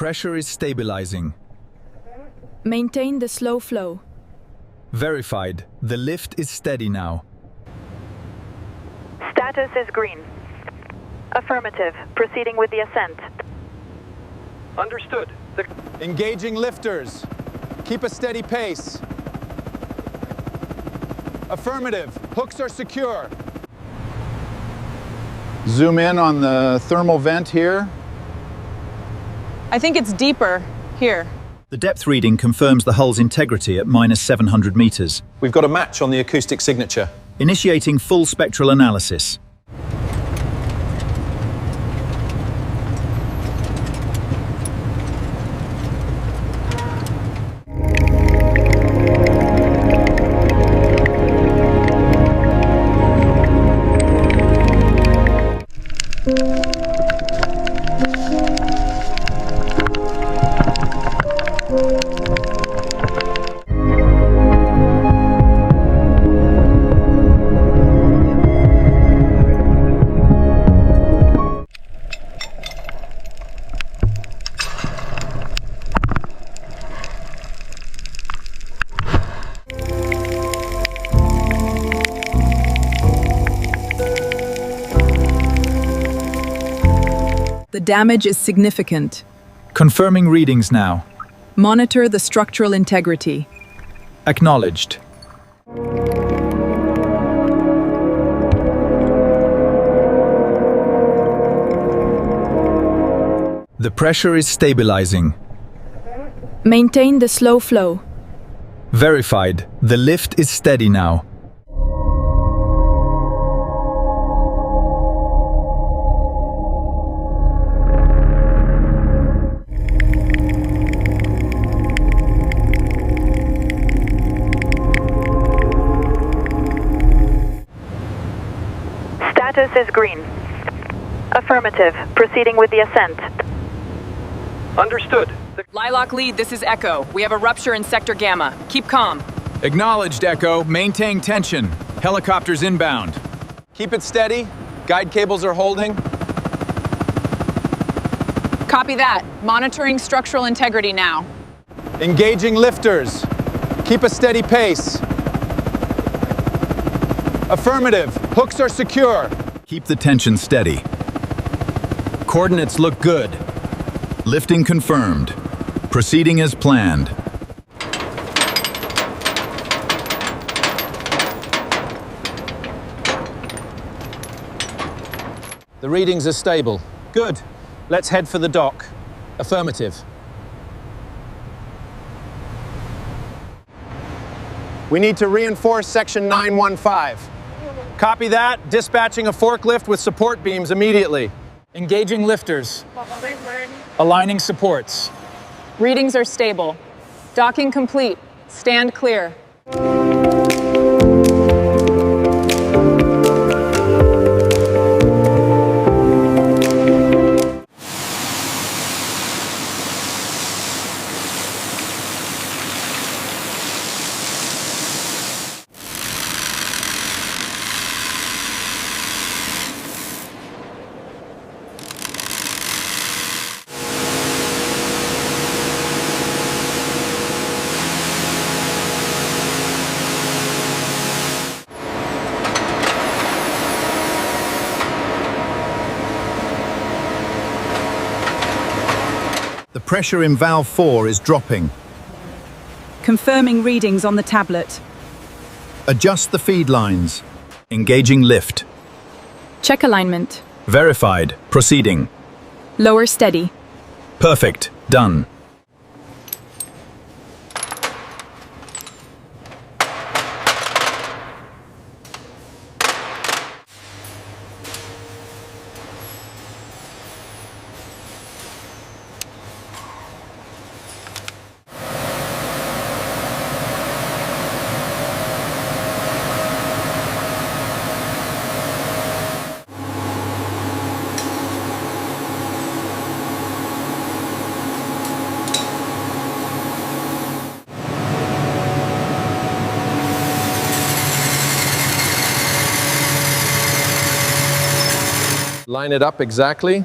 pressure is stabilizing. Maintain the slow flow. Verified. The lift is steady now. Status is green. Affirmative. Proceeding with the ascent. Understood. Engaging lifters. Keep a steady pace. Affirmative. Hooks are secure. Zoom in on the thermal vent here. I think it's deeper here. The depth reading confirms the hull's integrity at minus 700 meters. We've got a match on the acoustic signature. Initiating full spectral analysis. The damage is significant. Confirming readings now. Monitor the structural integrity. Acknowledged. The pressure is stabilizing. Maintain the slow flow. Verified. The lift is steady now. Status is green. Affirmative. Proceeding with the ascent. Understood. Lilac lead, this is Echo. We have a rupture in sector Gamma. Keep calm. Acknowledged, Echo. Maintain tension. Helicopters inbound. Keep it steady. Guide cables are holding. Copy that. Monitoring structural integrity now. Engaging lifters. Keep a steady pace. Affirmative. Hooks are secure. Keep the tension steady. Coordinates look good. Lifting confirmed. Proceeding as planned. The readings are stable. Good. Let's head for the dock. Affirmative. We need to reinforce section 915. Copy that. Dispatching a forklift with support beams immediately. Engaging lifters. Aligning supports. Readings are stable. Docking complete. Stand clear. The pressure in valve 4 is dropping. Confirming readings on the tablet. Adjust the feed lines. Engaging lift. Check alignment. Verified. Proceeding. Lower steady. Perfect. Done. Line it up exactly.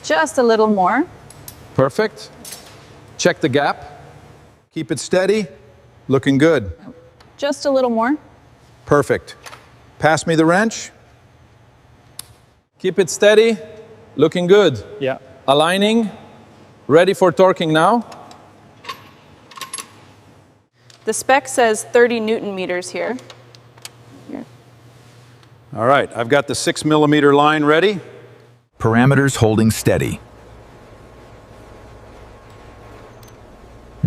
Just a little more. Perfect. Check the gap. Keep it steady. Looking good. Just a little more. Perfect. Pass me the wrench. Keep it steady. Looking good. Yeah. Aligning. Ready for torquing now. The spec says 30 Newton meters here. All right, I've got the 6 millimeter line ready. Parameters holding steady.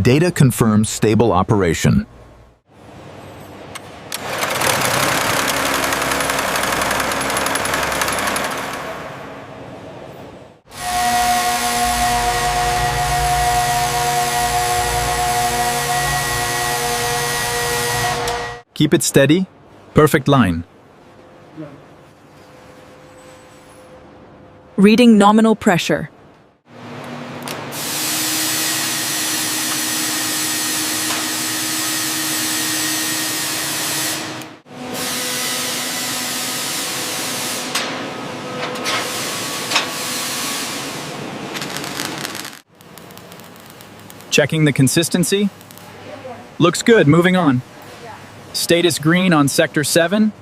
Data confirms stable operation. Keep it steady. Perfect line. Reading nominal pressure. Checking the consistency. Looks good, moving on. Status green on sector 7.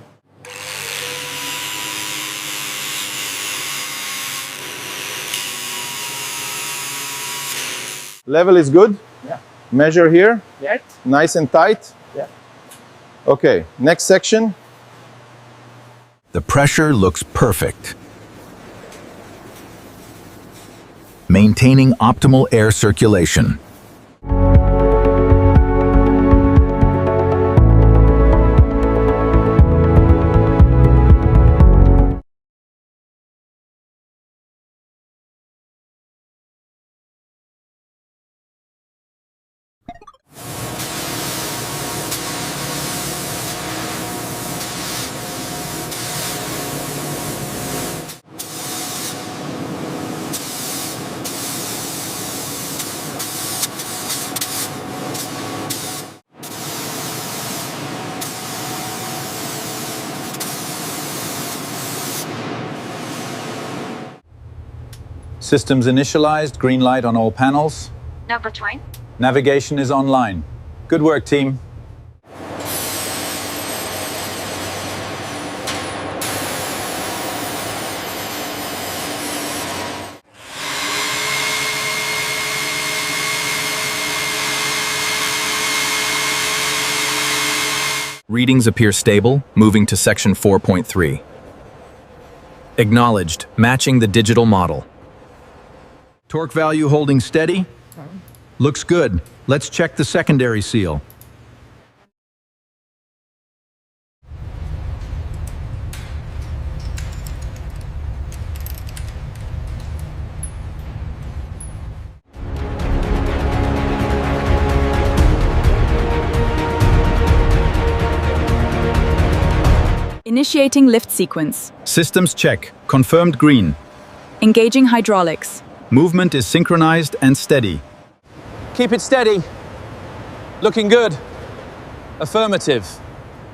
Level is good. Yeah. Measure here. Yeah. Nice and tight. Yeah. Okay, next section. The pressure looks perfect. Maintaining optimal air circulation. Systems initialized, green light on all panels. Number 20. Navigation is online. Good work, team. Readings appear stable, moving to section 4.3. Acknowledged, matching the digital model. Torque value holding steady. Looks good. Let's check the secondary seal. Initiating lift sequence. Systems check. Confirmed green. Engaging hydraulics. Movement is synchronized and steady. Keep it steady. Looking good. Affirmative.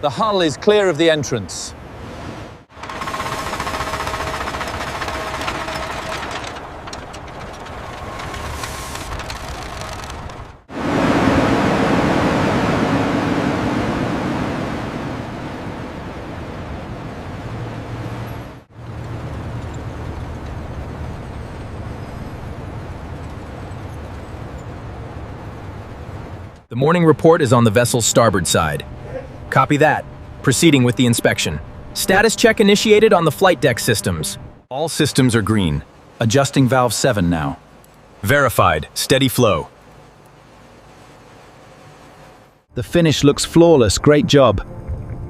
The hull is clear of the entrance. The morning report is on the vessel's starboard side. Copy that. Proceeding with the inspection. Status check initiated on the flight deck systems. All systems are green. Adjusting valve 7 now. Verified. Steady flow. The finish looks flawless. Great job.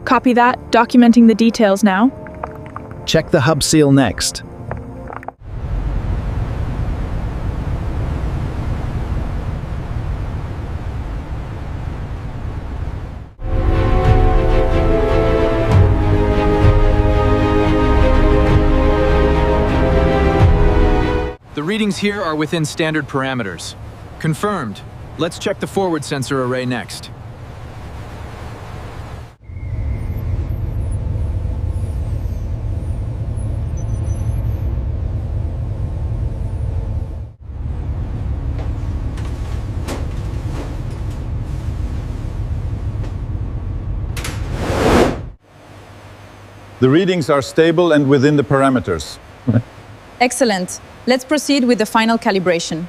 Copy that. Documenting the details now. Check the hub seal next. The readings here are within standard parameters. Confirmed. Let's check the forward sensor array next. The readings are stable and within the parameters. Excellent. Let's proceed with the final calibration.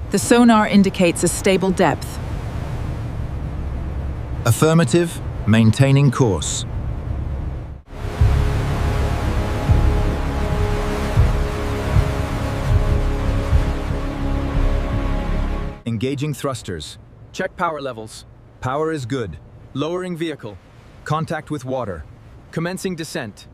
The sonar indicates a stable depth. Affirmative, maintaining course. Engaging thrusters. Check power levels. Power is good. Lowering vehicle. Contact with water. Commencing descent.